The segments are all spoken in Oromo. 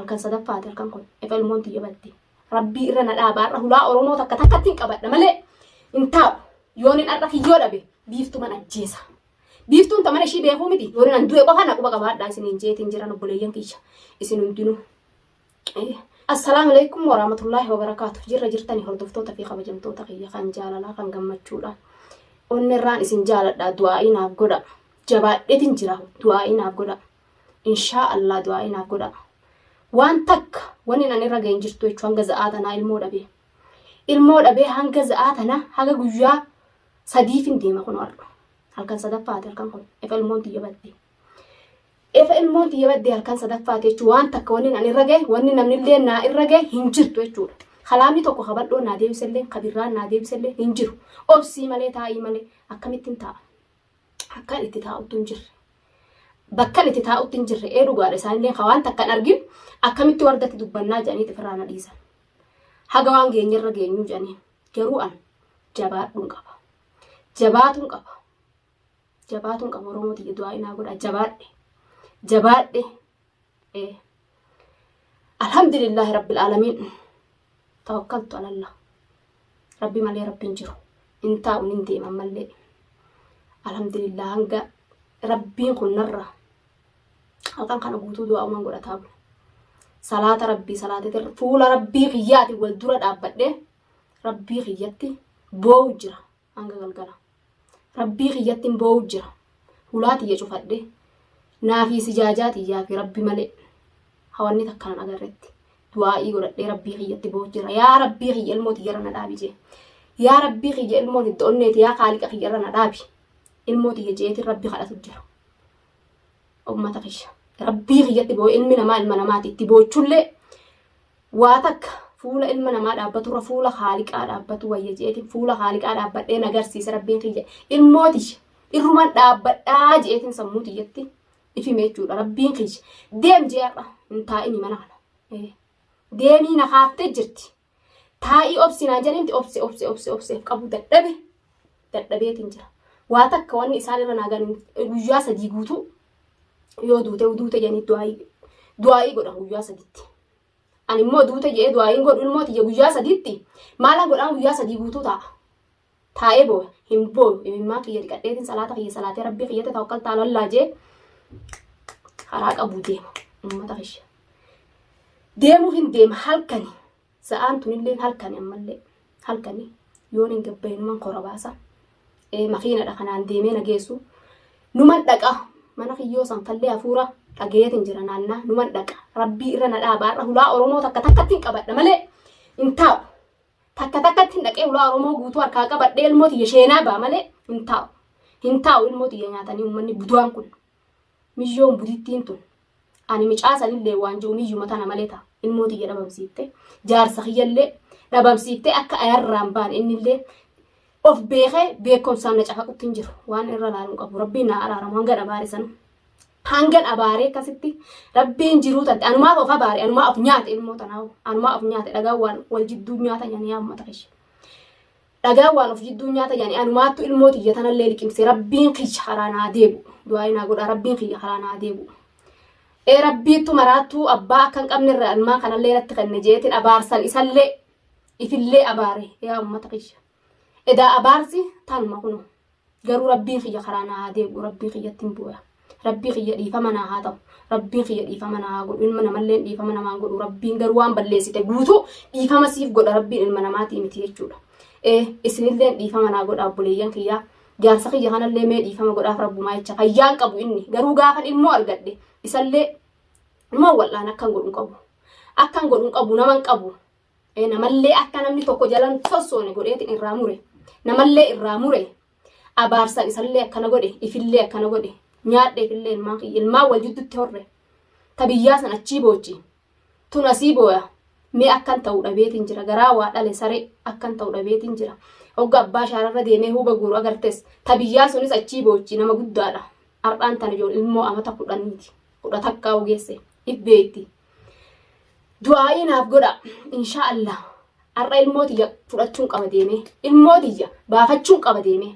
halkan sadaffaati halkan kun efa ilmoon tiyya badde rabbii irra na dhaabaarra hulaa oromoo takka takkatti hin qabadha malee hin taa'u yoonin arra kiyyoo dhabe biiftuu man ajjeesa biiftuun tamana ishii beekuu miti yoonin an du'e qofa na quba qabaadhaa isiniin jeetiin jiran obboleeyyan kiyya isin hundinuu. Assalamu alaikum warahmatullahi wabarakatuh. Jirra jirtani hordoftoota fi kabajamtoota kiyya kan jaalalaa kan gammachuudha. Onnerraan isin jaaladha du'aa'i naaf godha. Jabaadheetin jira du'aa'i naaf godha. Inshaa Allah du'aa'i naaf godha. Waan takka wanni nan irra ga'een jirtu jechuun hanga za'aa tanaa ilmoo dhabee. Ilmoo dhabee hanga za'aa tanaa haga guyyaa sadiifin deema kun warra. Halkan sadaffaati halkan kun efa ilmoon tiyya badde. Efa ilmoon tiyya badde halkan sadaffaati jechuun waan takka wanni nan irra ga'e wanni namni illee naa irra ga'e hin jirtu jechuudha. Kalaamni tokko kabadhoo naa deebisallee kabirraan naa deebisallee hin jiru. Obsii malee taa'ii malee akkamittiin taa'a. Akkan itti taa'utti hin jirre. Bakkan itti taa'utti hin jirre dhugaadha isaanillee waan takkan argin akkamitti wardatti dubbannaa jedhanii xifirraa na dhiisan. Haga waan geenyarra geenyuu jedhanii garuu an jabaadhuun qaba. Jabaatuun qaba. Jabaatuun qaba Oromoo tiyya du'aa'i naa godha jabaadhe. Jabaadhe. Alhamdulillahi rabbil aalamiin. Tawakkaltu ala Allah. Rabbi malee rabbiin jiru. In taa'uun hin deeman malee. Alhamdulillah hanga rabbiin kun narra. Halkan kana guutuu du'aa uumaan godhataa bula. Salaata rabbii salaateetirra fuula rabbii kiyyaati wal dura dhaabbadhee rabbii kiyyatti boo'u jira hanga galgala. Rabbii kiyyatti boo'u jira. Hulaa tiyya cufadhee naafii sijaajaa tiyyaa fi rabbi malee hawanni takkaan agarreetti. Du'aa'ii godhadhee rabbii kiyyatti boo'u jira. Yaa rabbii kiyya ilmoo tiyyarra na dhaabi jee. Yaa rabbii kiyya ilmoo itti onneeti yaa qaaliqa kiyyarra na dhaabi. Ilmoo tiyya jeetiin rabbi kadhatu jira. Ummata kiyya. Rabbii kiyyatti boo'u ilmi namaa ilma namaati itti boo'uchullee waa takka fuula ilma namaa dhaabbaturra fuula qaaliqaa dhaabbatu wayya jeetiin fuula qaaliqaa dhaabbadhee nagarsiisa rabbiin kiyya. Ilmoo tiyya irruman dhaabbadhaa jeetiin sammuu tiyyatti ifime jechuudha rabbiin kiyya. Deem jeerra hin taa'ini mana kana. Deemii na kaaftee jirti. Taa'ii obsinaa jedhamti obse qabu dadhabeetiin jira. Waa takka wanni isaan irra naagan guyyaa sadii guutuu yoo duute jedhanii du'aa'ii godhan guyyaa sadiitti. Ani immoo duute jedhee du'aa'iin godhu ilmoo tiyya guyyaa sadiitti maalan godhaan guyyaa sadii guutuu ta'a. Taa'ee boo'a hin boo'u imimmaa kiyya dhiqadheetiin salaata kiyya salaatee rabbii kiyyatti tawakkaltu ala Allah jee karaa qabuu deema uummata kiyya. Deemuuf hin deema halkani sa'aan tunillee halkani ammallee halkani yoon hin gabbaye numan kora baasa. Makiinadha kanaan deemee nageessu numan dhaqa mana kiyyoo sanfallee hafuura dhageetiin jira naannaa numan dhaqa rabbii irra na dhaabaarra hulaa Oromoo takka takkatti hin qabadha malee hin taa'u. Takka takkatti hin dhaqee hulaa Oromoo guutuu harkaa qabadhee ilmoo tiyya sheenaa ba'a malee hin taa'u. Hin taa'u ilmoo tiyya nyaatanii uummanni buduaan kun miyyoon budittiin tun ani micaasanillee waan jiru miyyuma tana malee ta'a. Ilmoo tiyya dhabamsiifte jaarsa kiyyallee dhabamsiifte akka ayarraan baan innillee of beekee beekumsaan na cafaqutti hin jiru waan irra laaluun qabu rabbiin na araaramu hangan abaare sana hangan abaaree akkasitti rabbiin jiruu tante anumaaf of abaare anumaa of nyaate ilmoo tanaawu anumaa of nyaate dhagaan waan wal jidduu nyaata jedhanii uummata kiyya dhagaan waan of jidduu nyaata jedhanii anumaattu ilmoo tiyya tanallee liqimse rabbiin kiyya karaa naa deebu du'aa'i naa godha rabbiin kiyya karaa naa deebu. Rabbiittu maraattuu abbaa akka hin qabnerra ilmaan kanallee irratti kan jeetiin abaarsan isallee ifillee abaare yaa uummata kiyya. Edaa abaarsi taanuma kunu garuu rabbiin kiyya karaa naa deebu rabbiin kiyyatti hin bu'a. Rabbii kiyya dhiifama naa haa ta'u. Rabbiin kiyya dhiifama naa haa godhu ilma namallee dhiifama namaan godhu rabbiin garuu waan balleessite guutuu dhiifama siif godha rabbiin ilma namaatii miti jechuudha. Isinillee dhiifama naa godha obboleeyyan kiyyaa jaarsa kiyya kanallee mee dhiifama godhaaf rabbumaa jecha fayyaan qabu inni garuu gaafan ilmoo argadhe isallee nama wallaan akkan godhuun qabu. Akkan godhuun qabu naman qabu. Namallee akka namni tokko jalan sossoone godheetiin irraa mure. Namallee irraa mure abaarsan isallee akkana godhe ifillee akkana godhe nyaadhe ifillee ilmaan wal jidduutti horre tabiyyaa san achii boochi tun asii booya mee akkan ta'uu dhabeetiin jira garaa waa dhale saree akkan ta'uu dhabeetiin jira hogga abbaa shaararra deemee huba guuru agartees tabiyyaa sunis achii boochi nama guddaadha har'aan tan ijoon ilmoo amata 10 takkaa ogeesse ibbeetti du'aa'i naaf godha inshaa Allah. Har'a ilmoo tiyya fudhachuun qaba deemee ilmoo tiyya baafachuun qaba deemee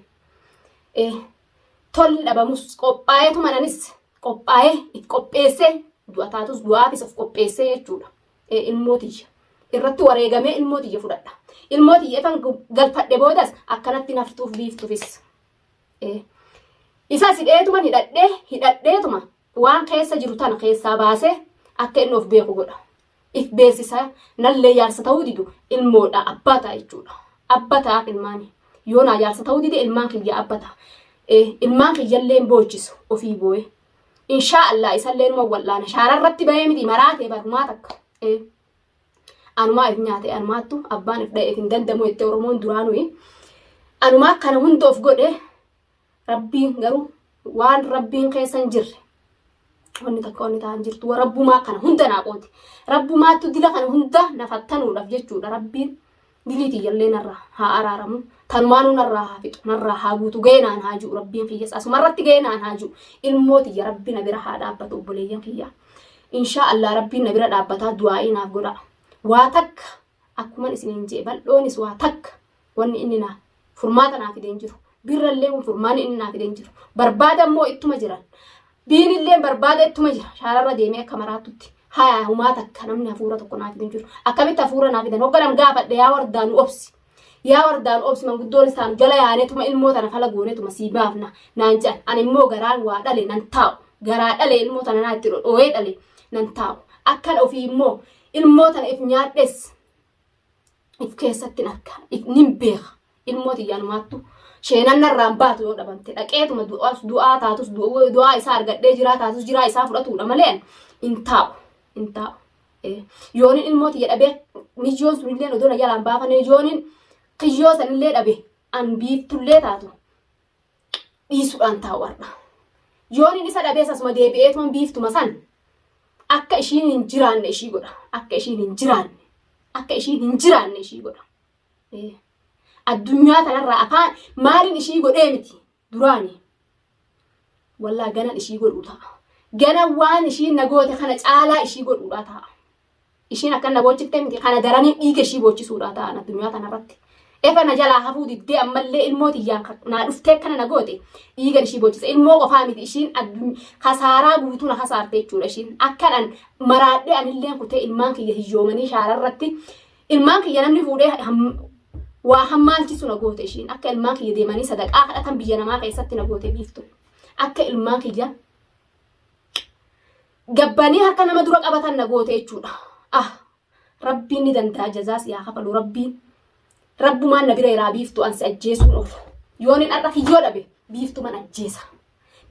tolli dhabamus qophaa'eetu mananis qophaa'ee qopheessee du'a taatus du'aafis of qopheessee jechuudha. Ilmootiyya irratti wareegamee ilmootiyya fudhadha. Ilmootiyya ifan galfadhe boodas akkanatti naftuuf biiftuufis. Isa sidheetuma hidhadheetuma waan keessa jiru tana keessaa baasee akka inni of beeku godha. If beeksisa nallee jaarsa ta'uu didu ilmoodha abbata jechuudha. Abbataaf ilmaani. Yoo naa jaarsa ta'uu dide ilmaan kiyya abbata. Ilmaan kiyyallee boochisu ofii boo'e. Inshaallah isallee numa wallaana shaararratti bahee miti maraatee barumaa takka. Anumaa if nyaate anumaattu abbaan if dha'eef hin dandamu jettee Oromoon duraanuu. Anumaa kana hunda of godhe rabbiin garuu waan rabbiin keessa hin jirre. Wanni takka wanni ta'an jirtu rabbumaa kana hunda naaqooti. Rabbumaattu dila kana hunda nafattanuudhaaf jechuudha. Rabbiin diliitii jallee narraa haa araaramu. Tanumaanuu narraa haa fixu. Narraa haa guutu. Geenaan haa jiru rabbiin kiyyas. Asumarratti geenaan haa jiru. Ilmootiyya rabbi na bira haa dhaabbatu obboleeyyan kiyya. Inshaallah rabbiin na bira dhaabbataa du'aa'ii naaf godha. Waa takka akkuma isiniin jee bal'oonis waa takka wanni inni naaf furmaata naaf fideen jiru. Birrallee kun furmaanni inni naaf fideen jiru. Barbaada immoo ittuma jiran. Biinillee barbaada ittuma jira. Shaararra deemee akka maraatutti. Haa humaa takka namni hafuura tokko naaf fideen jiru. Akkamitti hafuura naaf fidan hogganam gaafadhe yaa wardaan obsi. Yaa wardaan obsi manguddoon isaan jala yaaneetuma ilmoota na fala gooneetuma sii baafna naan jedhan. Ani immoo garaan waa dhale nan taa'u. Garaa dhale ilmoota na itti dhodhoo'ee dhale nan taa'u. Akkan ofii immoo ilmoota na if nyaadhes if keessatti narka if nin beeka ilmooti yaanumaattu. Sheenan narraan baatu yoo dhabamte dhaqeetuma du'aa taatus du'aa isaa argadhee jiraa taatus jiraa isaa fudhatuudha malee hin taa'u. Yoonin ilmooti jedhabee nijoon sunillee odoo na jalaan baafane yoonin kiyyoo sanillee dhabe an biiftullee taatu dhiisuudhaan taa'u warra. Yoonin isa dhabees asuma deebi'eetuma biiftuma san akka ishiin hin jiraanne ishii godha. Akka ishiin hin jiraanne ishii godha. Addunyaa kanarraa afaan maaliin ishii godhee miti duraani. Wallaa ganan ishii godhuu ta'a. Ganan waan ishiin nagoote kana caalaa ishii godhuudhaa ta'a. Ishiin akka nagoochiftee miti kana daranii dhiiga ishii boochisuudhaa ta'a addunyaa kanarratti. Efa na jalaa hafuu diddee ammallee ilmootiyyaan naa dhuftee kana nagoote dhiigan ishii boochisa. Ilmoo qofaa miti ishiin kasaaraa guutuu na kasaarte jechuudha ishiin. Akkanan maraadhee anillee kutee ilmaan kiyya hiyyoomanii shaararratti ilmaan kiyya namni fuudhee waa hammaalchisu na goote ishiin. Akka ilmaan kiyya deemanii sadaqaa kadhatan biyya namaa keessatti na goote biiftu. Akka ilmaan kiyya gabbanii harka nama dura qabatan na goote jechuudha. Rabbiin ni danda'a jazaas yaa kafalu rabbiin. Rabbumaan na bira iraa biiftu ansi ajjeesuun oolu. Yoonin har'a kiyyoo dhabe biiftu man ajjeesa.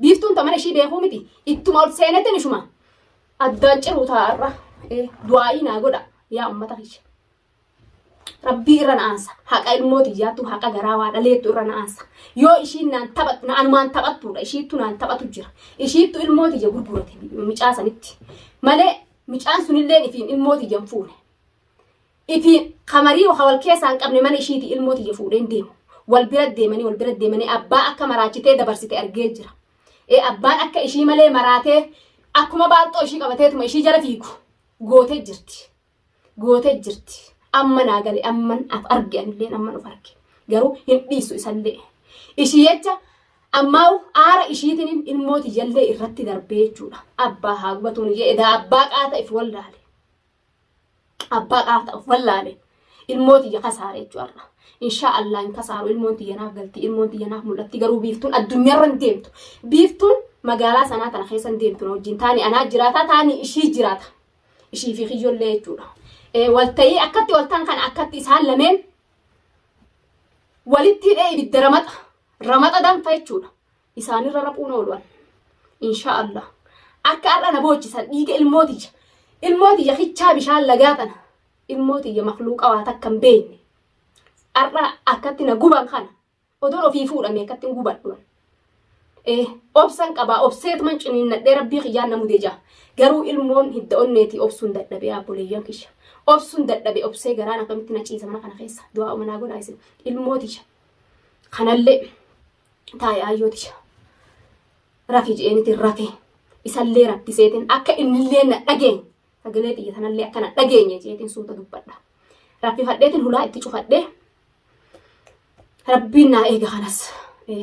Biiftuun tamana ishii beekuu miti. Ittuma ol seenetti nishuma. Addaan ciruu taa'arra. Du'aa'ii naa godha yaa ummata kiyya. Rabbii irra na'aansa. Haqa ilmootiyyaattu haqa garaa waa dhaleettu irra na'aansa. Yoo ishiin naan taphattu na'anumaan taphattuudha. Ishiittu naan taphatu jira. Ishiittu ilmootiyya gurgurate micaasanitti. Malee micaan sunilleen ifiin ilmootiyyan fuune. Ifiin kamarii wal keessaa hin qabne mana ishiiti ilmootiyya fuudheen deemu. Wal bira deemanii abbaa akka maraachitee dabarsite argee jira. Abbaan akka ishii malee maraatee akkuma baalxoo ishii qabateetuma ishii jala fiigu gootee jirti. Amma naa gale amman af arge anillee amman of arge. Garuu hin dhiisu isallee. Ishii jecha ammaa aara ishiitiin ilmootiyyallee irratti darbee jechuudha. Abbaa haa gubatuun jedha abbaa qaata if wallaale. Abbaa qaata of wallaale. Ilmootiyya kasaare jechuudha. Inshaallah in kasaaru ilmootiyya naaf galti ilmootiyya naaf mul'atti garuu biiftuun addunyaarra hin deemtu. Biiftuun magaalaa sanaa kana keessa hin deemtu wajjin taani anaa jiraata taani ishii jiraata. Ishii fi kiyyollee jechuudha. Walta'ii akkatti waltan kana akkatti isaan lameen walitti hidhee ibidda ramaxa danfa jechuudha. Isaanirra rapuun ooluwan. Inshaallah. Akka har'a na boochisan dhiiga ilmootiyya hichaa bishaan lagaatana. Ilmootiyya makluuqa waa takka hin beekne. Har'a akkatti na guban kana. Odoon ofii fuudhame akkatti hin gubadhuwan. Obsan qabaa obseetuman ciniinnadhee rabbii kiyyaan na mudee jaa. Garuu ilmoon hidda onneetii obsuun dadhabee abboleeyyan kiyya. Obsuun dadhabee obsee garaan akkamitti na ciisa mana kana keessa. Du'aa umanaa godhaa isin. Ilmootiyya. Kanallee taa'ee ayyooticha. Rafi jeenitiin rafee. Isallee rabbiseetiin akka innillee na dhageenye. Sagalee xiyya sanallee akka na dhageenye jeetiin suuta dubbadha. Raffifadheetiin hulaa itti cufadhee. Rabbiin naa eega kanas.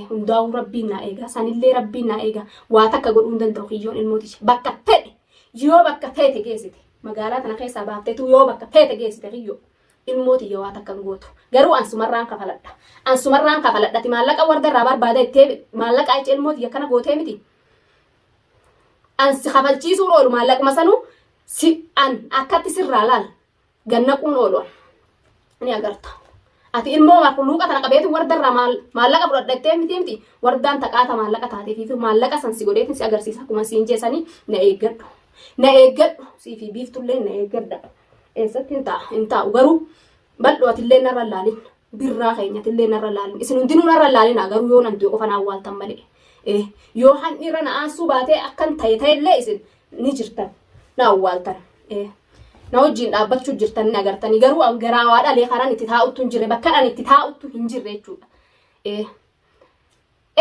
Hundaa'uu rabbiin naa eega. Sanillee rabbiin naa eega. Waa takka godhuu hin danda'u kiyyoon ilmooticha. Bakka fedhe yoo bakka feete geessite magaalaa tana keessaa baafteetu yoo bakka feete geessite kiyyoo ilmooti yoo waan takkan gootu garuu ansumarraan kafaladhati maallaqa wardarraa barbaada ittee maallaqa ichi ilmooti akkana gootee miti ansi kafalchiisuun oolu maallaquma sanuu si an akkatti sirraa laal gannaquun oolu ni agarta ati ilmoo marquluuqa tana qabeetu wardarraa maallaqa fudhadhattee miti wardaan taqaata maallaqa taateef maallaqa san si godheetin si agarsiisa akkuma siin jeesanii na eeggadhu siifi biiftullee na eeggadha eessatti hin taa'u garuu bal'ootillee narra laalin birraa keenyatillee narra laalin isin hundinuu narra laalin garuu yoo nan du'e qofan awwaaltan malee yoo handhiirra na aansuu baatee akkan ta'ellee isin ni jirtan na awwaaltan na wajjin dhaabbachuu jirtan ni agartanii garuu garaa dhalee karaan itti taa'uttu hin jirre bakka dhaan itti taa'uttu hin jirre jechuudha.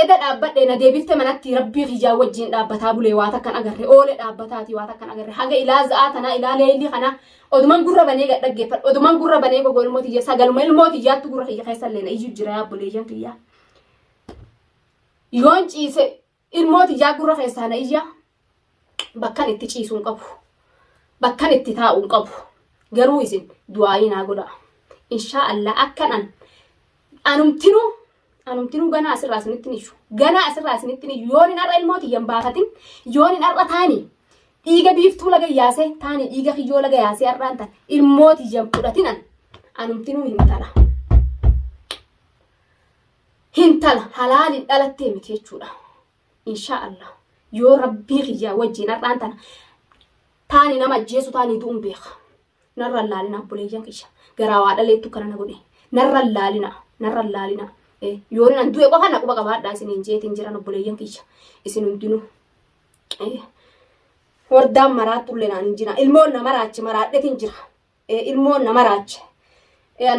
Eda dhaabbadhee na deebifte manatti rabbii hijaa wajjin dhaabbataa bulee waa takkan agarre oole dhaabbataati waa takkan agarre haga ilaa za'aa tanaa ilaa leellii kana oduman gurra banee dhaggeeffadhu oduman gurra banee gogo ilmootiyya sagaluma ilmootiyyaattu gurra kiyya keessallee na iyyuu jira yaabboleeyyan kiyyaa. Yoon ciise ilmootiyyaa gurra keessaa na iyya bakkan itti ciisuun qabu bakkan itti taa'uun qabu garuu isin du'aayii naa godha inshaa Allah akkanan anumtinuu ganaa asirraa isinitti nishu ganaa asirraa isinitti nishu yoon hin har'a ilmootiyyan baafatin yoon hin har'a taanii dhiiga biiftuu laga yaasee taanii dhiiga kiyyoo laga yaasee har'aan tan ilmootiyyan fudhatinan anumtinuu hintala halaalin dhalattee miti jechuudha inshaa Allah yoo rabbii kiyyaa wajjin har'aan tana taanii nama ajjeesu taanii du'uun beeka narra laalina abboleeyyan kiyya garaa waa dhaleettu kana na godhe narra laalina yoon nan du'e qofa na quba qabaadhaa isiniin jeetiin jiran obboleeyyan kiyya isin hundinuu wardaan maraatullee naan hin jira ilmoon na maraache maraadhetiin jira ilmoon na maraache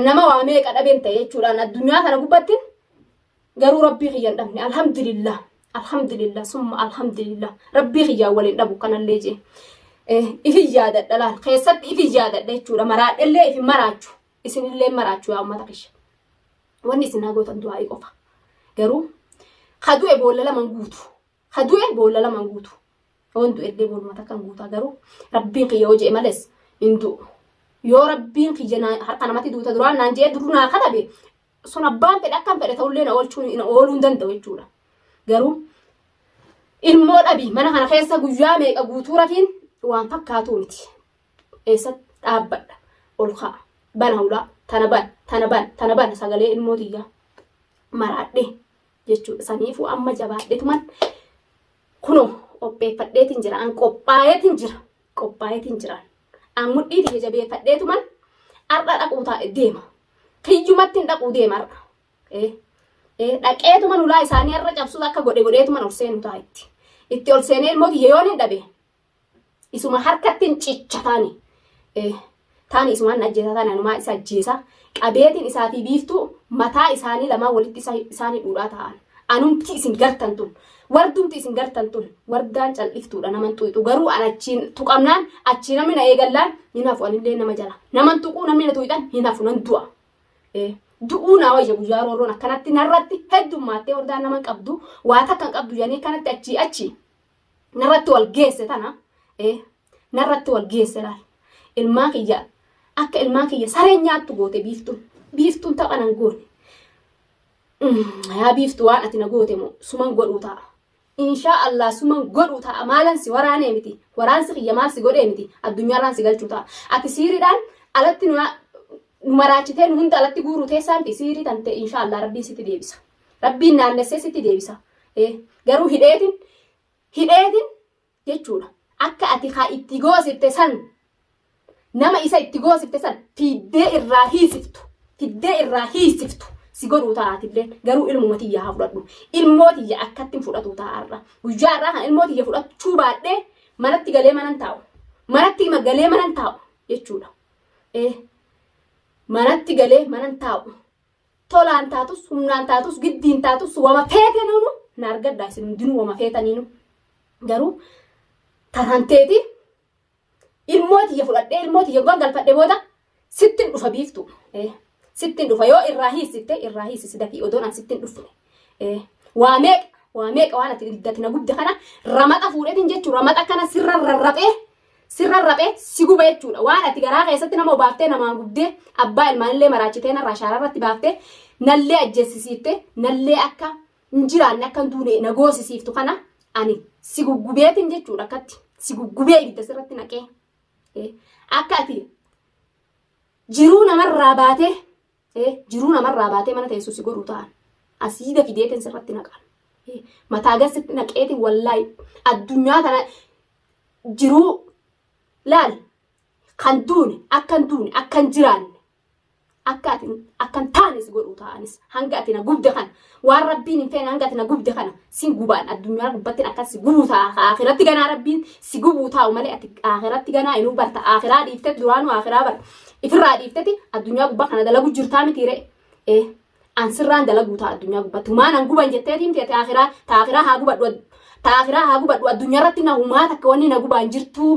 nama waa meeqa dhabeen ta'e jechuudhaan addunyaa kana gubbattin garuu rabbii kiyyan dhabne alhamdulillah summa alhamdulillah rabbii kiyyaa waliin dhabu kanallee jee ifin yaadadha laal keessatti ifin yaadadha jechuudha maraadhellee ifin maraachu isinillee maraachu yaa ummata kiyya wanni isin gootan du'aa'ii qofa garuu hadu'e boolla laman guutu yoon du'ellee booluma takkan guutaa garuu rabbiin kiyya hojii males hin du'u yoo rabbiin kiyya harka namatti duuta duraan naan jee duruu naa katabe sun abbaan fedhe akkan fedhe ta'ullee na ooluu hin danda'u jechuudha garuu ilmoo dhabii mana kana keessa guyyaa meeqa guutuu rafiin waan fakkaatu miti eessatti dhaabbadha ol ka'a bana hulaa tana ban sagalee ilmootiyyaa maraadhe jechuudha saniifuu amma jabaadhetuman kunoo qopheeffadheetiin jira an qophaayeetiin jira an mudhiitii jabeeffadheetuman har'a dhaquu taa'e deema kiyyumatti hin dhaquu deema har'a dhaqeetuman ulaa isaanii har'a cabsuus akka godheetuman ol seenu taa'etti itti ol seenee ilmootiyya yoon hin dhabe isuma harkatti hin cicha taani isumaan ajjeesa taani anumaa isa ajjeesa qabeetiin isaa fi biiftuu mataa isaanii lamaan walitti isaanii dhuudhaa ta'an anumti isin gartan tun wardumti isin gartan tun wardaan cal'iftuudha naman tuqxu garuu an achiin tuqamnaan achii namni na eegallaan hin hafu anillee nama jala naman tuquu namni na tuqxan hin hafu nan du'a du'uu naa wayya guyyaa rooroon akkanatti narratti heddumaattee wardaan naman qabdu waa takkan qabdu janii kanatti achii narratti wal geesse tana narratti wal geesse laal ilmaan kiyya akka ilmaan kiyya saree nyaattu goote biiftuun taphanan goone yaa biiftuu waan ati na goote moo suman godhuu ta'a inshaa Allah suman godhuu ta'a maalan si waraanee miti waraansi kiyya maal si godhee miti addunyaarraan si galchuu ta'a ati siiriidhaan alatti nu maraachitee nu hunda alatti guuruu teessaan fi siirii tan ta'e inshaa Allah rabbiin sitti deebisa rabbiin naannessee sitti deebisa garuu hidheetin jechuudha akka ati haa itti goosifte san nama isa itti goosifte san fiddee irraa hiisiftu si godhuu ta'aatillee garuu ilmootiyya haa fudhadhu ilmootiyya akkatti fudhatu ta'arra guyyaa irraa kan ilmootiyya fudhachuu baadhee manatti galee manan taa'u jechuudha manatti galee manan taa'u tolaan taatus humnaan taatus giddiin taatus wama feetaniinu na argaddaa isin hundinuu wama feetaniinu garuu taranteeti ilmootiyya fudhadhee ilmootiyya galfadhe booda sittin dhufa biiftu sittin dhufa yoo irraa hiisiste fi odoon an sittin dhufne waa meeqa waan ati iddatti na gudda kana ramaxa fuudheetiin jechuun ramaxa kana sirra rarraphee sirra raphee si gubee jechuudha. Waan ati garaa keessatti nama obaaftee namaan gubdee abbaa ilmaanillee maraachitee narraa shaaraa irratti baaftee nallee ajjeesisiiftee nallee akka hin jiraanne akka hin duune na goosisiiftu kana ani si guggubeetiin jechuudha. Akkatti si guggubee ibidda sirratti naqee akka ati jiruu namarraa baatee mana teessoo si godhu ta'an asiida fideetiin sirratti naqan. Mataa gasitti naqeetiin wallaahi addunyaa tana jiruu laal kan duune akka hin jiraanne akka hin taane si godhu ta'anis hanga ati na gubde kana waan rabbiin hin feene hanga ati na gubde kana sin gubaan addunyaa gubbattiin akkas si gubuu ta'a. Akhiratti ganaa rabbiin si gubuu taa'u malee ati akhiratti ganaa inuu barta. Akhiraa dhiiftetti duraanuu akhiraa bar ifirraa dhiiftetti addunyaa gubbaa kana dalagu jirtaa miti ree. Ansirraan dalaguu ta'a addunyaa gubbatti. Humaan an guban jetteetiin teete akhiraa haa gubadhu addunyaa irratti na humaa takka wanni na gubaan jirtuu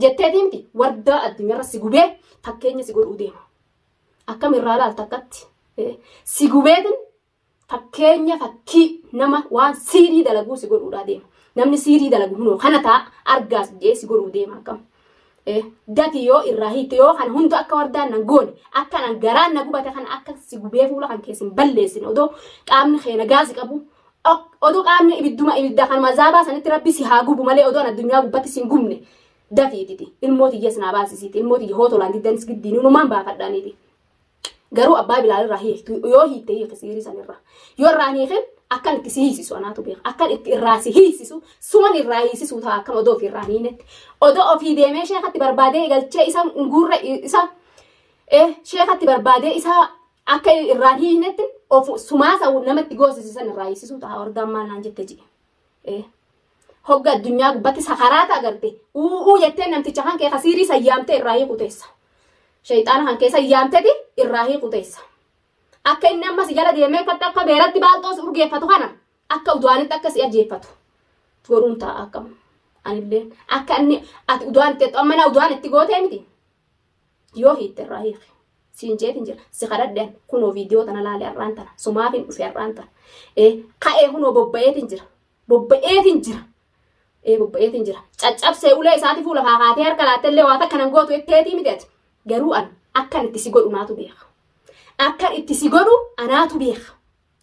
jetteetiin miti warda addunyaa irra si gubee fakkeenya si godhuu deema. Akkamirraa laalta akkatti si gubeetin fakkeenya fakkii nama waan siirii dalaguu si godhuudhaa deema. Namni siirii dalagu hunoo kana ta'a argaas jee si godhuu deema akkam. Dati yoo irraa hiite yoo kana hunda akka wardaan nan goone akka nan garaan na gubate kana akka si gubee fuula kan keessin balleessine odoo qaamni keenya gaasi qabu odoo qaamni ibidda kan mazaabaa sanitti rabbi si haa gubu malee odoo addunyaa gubbatti sin gubne dafiititi ilmooti iyya sinaa baasisiiti ilmooti iyya hootolaan diddanis giddiin unumaan baafadhaaniiti. Garuu abbaa bilaal irraa hiiktu yoo hiitte hiike siirii sanirraa yoo irraa hiikin akkan itti si hiisisu anaatu beeka akkan itti irraa si hiisisu suman irraa hiisisu ta'a akkam odoo ofii irraa hiinetti odoo ofii deemee sheekatti barbaadee galchee isa nguurra isa sheekatti barbaadee isa akka irraa hiinetti sumaasa namatti goosisisan irraa hiisisu ta'a wardaan maal naan jette ji'i hogga addunyaa gubbatti sakaraata agarte jettee namticha kan kee kasiirii sayyaamtee irraa hiiku teessa. Shayxaana kan keessa yaamteti irraa hiiku teessa. Akka inni ammas jala deemee akka beeratti baaltoos urgeeffatu kana akka udu'aanitti akka si ajjeeffatu godhuun ta'a akkam anillee akka inni ati udu'aanitti amma na udu'aanitti gootee miti yoo hiitte irraa hiiqe siin jeetiin jira si kadhadheen kunoo viidiyoo tana laalee har'aan tana sumaafin dhufe har'aan tana ka'ee kunoo bobba'eetiin jira caccabsee ulee isaati fuula kaakaatee harka laattellee waa takka nan gootu etteetii miteeti. Garuu akkan itti si godhu naatu beeka. Akkan itti si godhu anaatu beeka.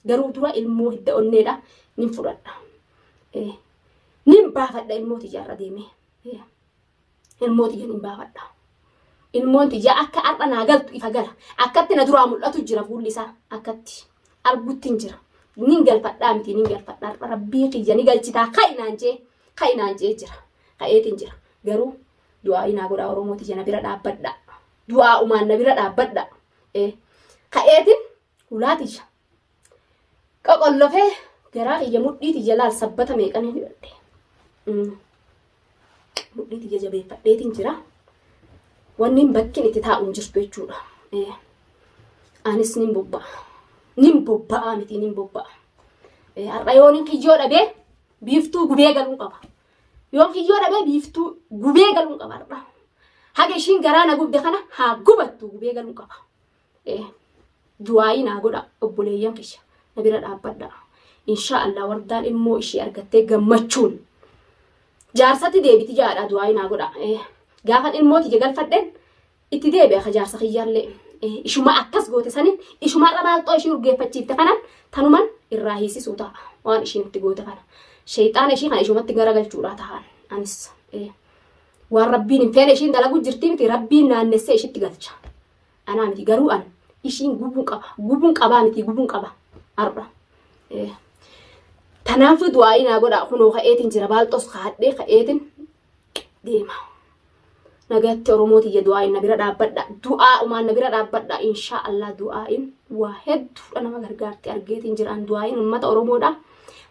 Garuu dura ilmoo hidda onneedha nin fudhadha. Nin baafadha ilmooti ijaarra deemee. Ilmooti ija nin baafadha. Ilmooti ija akka har'a naa galtu ifa gala. Akkatti na duraa mul'atu jira fuulli isaa. Akkatti argutti hin jira. Nin galfadhaa miti nin galfadhaa. Rabbii kiyya ni galchitaa ka'inaan jee jira. Ka'eetiin jira. Garuu du'aa inaa godhaa Oromooti ija na bira dhaabbadha. Du'aa umaan na bira dhaabbadha. Ka'eetiin hulaatiyya. Qoqollofee garaa kiyya mudhiitiyya laal sabbata meeqanii hidhadhe. Mudhiitiyya jabeeffadheetiin jira. Wanni bakkin itti taa'uun jirtu jechuudha. Anis nin bobba'a miti nin bobba'a. Har'a yoon kiyyoo dhabee biiftuu gubee galuun qaba. Yoon kiyyoo dhabee biiftuu gubee galuun qaba har'a. Haga ishiin garaa na gubde kana haa gubattu gubee galuun qaba. Du'aayi naa godha obboleeyyan kiyya na bira dhaabbadha. Inshaallah wardaan immoo ishee argattee gammachuun jaarsatti deebiti jaadha du'aayi naa godha. Gaafan ilmooti galfadheen itti deebi'a ka jaarsa kiyyaallee. Ishuma akkas goote sanin ishumarra baalxoo ishii urgeeffachiifte kanan tanuman irraa hiisisuu ta'a waan ishiin itti goote kana. Shayxaana ishii kana ishumatti garagalchuudha ta'an anis. Waan rabbiin hin feene ishiin dalagu jirti miti rabbiin naannessee ishitti galcha. Anaa miti garuu an ishiin gubuun qabaa miti gubuun qaba har'a. Tanaafuu du'aayi naa godha kunoo ka'eetiin jira baalxoos kaadhee ka'eetiin deema. Nagatti Oromootiyya du'aayin na bira dhaabbadha. Du'aa umaan na bira dhaabbadha. Inshaallah du'aayin waa hedduudha nama gargaarti argeetiin jiraan du'aayin uummata Oromoodha.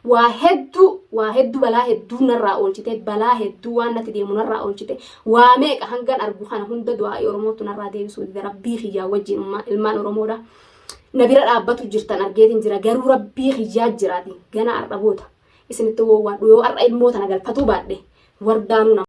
Waa hedduu balaa hedduu narraa oolchite balaa hedduu waan natti deemu narraa oolchite waa meeqa hangan argu kana hunda du'aayi Oromootu narraa deebisuu dida rabbii kiyyaa wajjin ilmaan Oromoodha. Na bira dhaabbatu jirtan argeetiin jira garuu rabbii kiyyaa jiraati gana har'a boota isinitti waan yoo har'a ilmoota na galfatuu baadhe wardaanuu